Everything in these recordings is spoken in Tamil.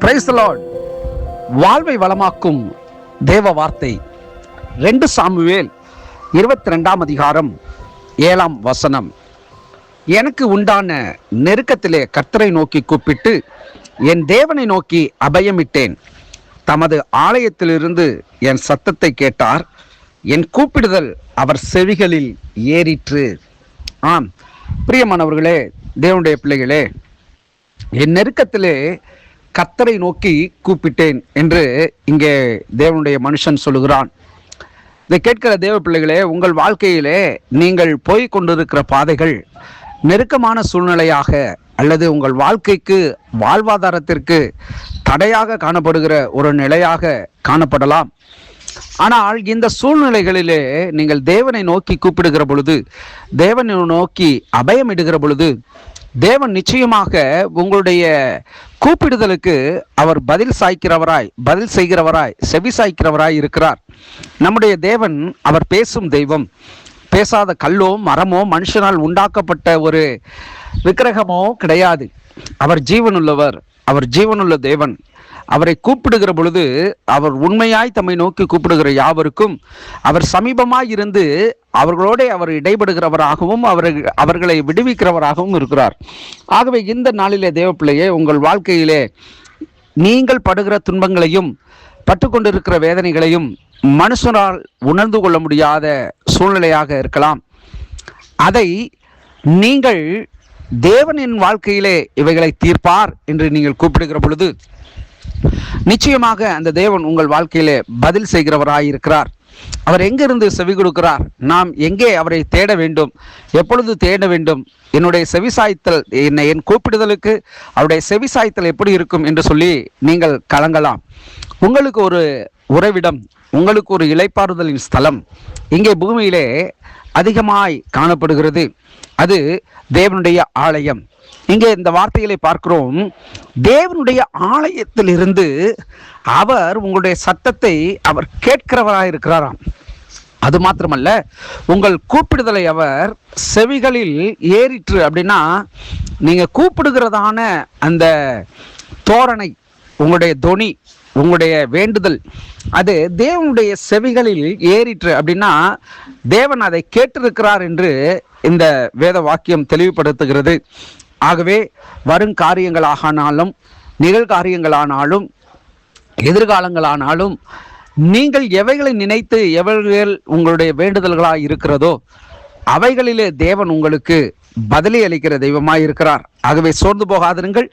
Praise the Lord. வாழ்வை வளமாக்கும் தேவ வார்த்தை 2 சாமுவேல் 22ஆம் அதிகாரம் 7ஆம் வசனம். எனக்கு உண்டான நெருக்கத்திலே கர்த்தரை நோக்கி கூப்பிட்டு என் தேவனை நோக்கி அபயமிட்டேன். தமது ஆலயத்திலிருந்து என் சத்தத்தை கேட்டார். என் கூப்பிடுதல் அவர் செவிகளில் ஏறிற்று. ஆம் பிரியமானவர்களே, தேவனுடைய பிள்ளைகளே, என் நெருக்கத்திலே கர்த்தரை நோக்கி கூப்பிட்டேன் என்று இங்கே தேவனுடைய மனுஷன் சொல்லுகிறான். இதை கேட்கிற தேவ பிள்ளைகளே, உங்கள் வாழ்க்கையிலே நீங்கள் போய் கொண்டிருக்கிற பாதைகள் நெருக்கமான சூழ்நிலையாக அல்லது உங்கள் வாழ்க்கைக்கு வாழ்வாதாரத்திற்கு தடையாக காணப்படுகிற ஒரு நிலையாக காணப்படலாம். ஆனால் இந்த சூழ்நிலைகளிலே நீங்கள் தேவனை நோக்கி கூப்பிடுகிற பொழுது, தேவனை நோக்கி அபயமிடுகிற பொழுது, தேவன் நிச்சயமாக உங்களுடைய கூப்பிடுதலுக்கு அவர் பதில் செய்கிறவராய் செவி சாய்க்கிறவராய் இருக்கிறார். நம்முடைய தேவன் அவர் பேசும் தெய்வம். பேசாத கல்லோ மரமோ மனுஷனால் உண்டாக்கப்பட்ட ஒரு விக்கிரகமோ கிடையாது. அவர் ஜீவனுள்ளவர், அவர் ஜீவனுள்ள தேவன். அவரை கூப்பிடுகிற பொழுது அவர் உண்மையாய் தம்மை நோக்கி கூப்பிடுகிற யாவருக்கும் அவர் சமீபமாய் இருந்து அவர்களோட அவர் இடைபடுகிறவராகவும் அவர்களை விடுவிக்கிறவராகவும் இருக்கிறார். ஆகவே இந்த நாளிலே தேவ பிள்ளையே, உங்கள் வாழ்க்கையிலே நீங்கள் படுகிற துன்பங்களையும் பட்டுக்கொண்டிருக்கிற வேதனைகளையும் மனுஷனால் உணர்ந்து கொள்ள முடியாத சூழ்நிலையாக இருக்கலாம். அதை நீங்கள் தேவனின் வாழ்க்கையிலே இவைகளை தீர்ப்பார் என்று நீங்கள் கூப்பிடுகிற பொழுது நிச்சயமாக அந்த தேவன் உங்கள் வாழ்க்கையிலே பதில் செய்கிறவராயிருக்கிறார். அவர் எங்கிருந்து செவி கொடுக்கிறார்? நாம் எங்கே அவரை தேட வேண்டும்? எப்பொழுது தேட வேண்டும்? என்னுடைய செவிசாய்த்தல் என் கூப்பிடுதலுக்கு அவருடைய செவிசாய்த்தல் எப்படி இருக்கும் என்று சொல்லி நீங்கள் கலங்கலாம். உங்களுக்கு ஒரு உறைவிடம், உங்களுக்கு ஒரு இளைப்பாறுதலின் ஸ்தலம் இங்கே பூமியிலே அதிகமாய் காணப்படுகிறது. அது தேவனுடைய ஆலயம். இங்கே இந்த வார்த்தைகளை பார்க்கிறோம். தேவனுடைய ஆலயத்திலிருந்து அவர் உங்களுடைய சத்தத்தை அவர் கேட்கிறவராயிருக்கிறாராம். அது மாத்திரமல்ல, உங்கள் கூப்பிடுதலை அவர் செவிகளில் ஏறிற்று. அப்படின்னா நீங்க கூப்பிடுகிறதான அந்த தோரணை, உங்களுடைய தொனி, உங்களுடைய வேண்டுதல் அது தேவனுடைய செவிகளில் ஏறிற்று. அப்படின்னா தேவன் அதை கேட்டிருக்கிறார் என்று இந்த வேத வாக்கியம் தெளிவுபடுத்துகிறது. ஆகவே வருங்காரியங்களானாலும் நிகழ்காரியங்களானாலும் எதிர்காலங்களானாலும் நீங்கள் எவைகளை நினைத்து எவைகள் உங்களுடைய வேண்டுதல்களாக இருக்கிறதோ அவைகளிலே தேவன் உங்களுக்கு பதிலை அளிக்கிற தெய்வமாய் இருக்கிறார். ஆகவே சோர்ந்து போகாதிருங்கள்.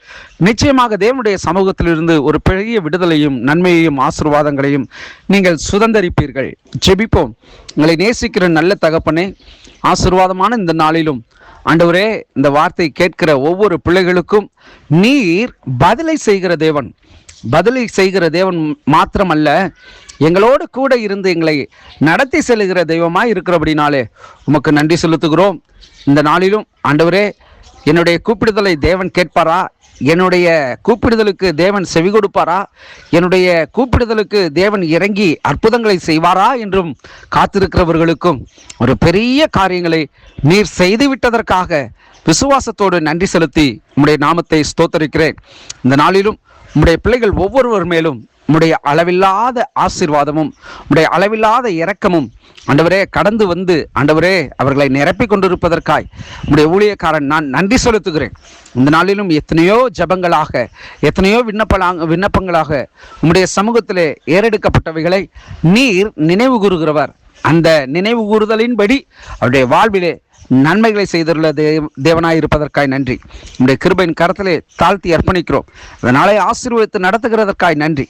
நிச்சயமாக தேவனுடைய சமூகத்திலிருந்து ஒரு பெரிய விடுதலையும் நன்மையையும் ஆசீர்வாதங்களையும் நீங்கள் சுதந்தரிப்பீர்கள். ஜெபிப்போம். உங்களை நேசிக்கிற நல்ல தகப்பனே, ஆசீர்வாதமான இந்த நாளிலும் ஆண்டவரே, இந்த வார்த்தை கேட்கிற ஒவ்வொரு பிள்ளைகளுக்கும் நீர் பதிலை செய்கிற தேவன். பதிலை செய்கிற தேவன் மாத்திரமல்ல, எங்களோடு கூட இருந்து எங்களை நடத்தி செல்லுகிற தெய்வமாய் இருக்கிறபடினாலே உமக்கு நன்றி செலுத்துகிறோம். இந்த நாளிலும் ஆண்டவரே, என்னுடைய கூப்பிடுதலை தேவன் கேட்பாரா? என்னுடைய கூப்பிடுதலுக்கு தேவன் செவி கொடுப்பாரா? என்னுடைய கூப்பிடுதலுக்கு தேவன் இறங்கி அற்புதங்களை செய்வாரா என்றும் காத்திருக்கிறவர்களுக்கும் ஒரு பெரிய காரியங்களை நீர் செய்துவிட்டதற்காக விசுவாசத்தோடு நன்றி செலுத்தி உம்முடைய நாமத்தை ஸ்தோத்தரிக்கிறேன். இந்த நாளிலும் உம்முடைய பிள்ளைகள் ஒவ்வொருவர் மேலும் உம்முடைய அளவில்லாத ஆசீர்வாதமும் உம்முடைய அளவில்லாத இரக்கமும் ஆண்டவரே கடந்து வந்து ஆண்டவரே அவர்களை நிரப்பி கொண்டிருப்பதற்காய் உம்முடைய ஊழியக்காரன் நான் நன்றி செலுத்துகிறேன். இந்த நாளிலும் எத்தனையோ ஜபங்களாக, எத்தனையோ விண்ணப்பங்களாக உம்முடைய சமூகத்திலே ஏறெடுக்கப்பட்டவைகளை நீர் நினைவு கூறுகிறவர். அந்த நினைவு கூறுதலின்படி அவருடைய வாழ்விலே நன்மைகளை செய்துள்ள தேவனாய் இருப்பதற்காய் நன்றி. உம்முடைய கிருபையின் கரத்திலே தாழ்த்தி அர்ப்பணிக்கிறோம். அதனாலே ஆசீர்வதித்து நடத்துகிறதற்காய் நன்றி.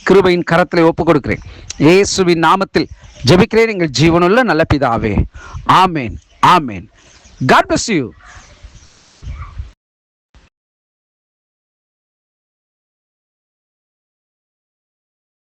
கிருபையின் கரத்திலே ஒப்புக் கொடுக்கிறேன். இயேசுவின் நாமத்தில் ஜெபிக்கிறேன், எங்கள் ஜீவனுள்ள நல்ல பிதாவே. ஆமேன், ஆமேன். God bless you.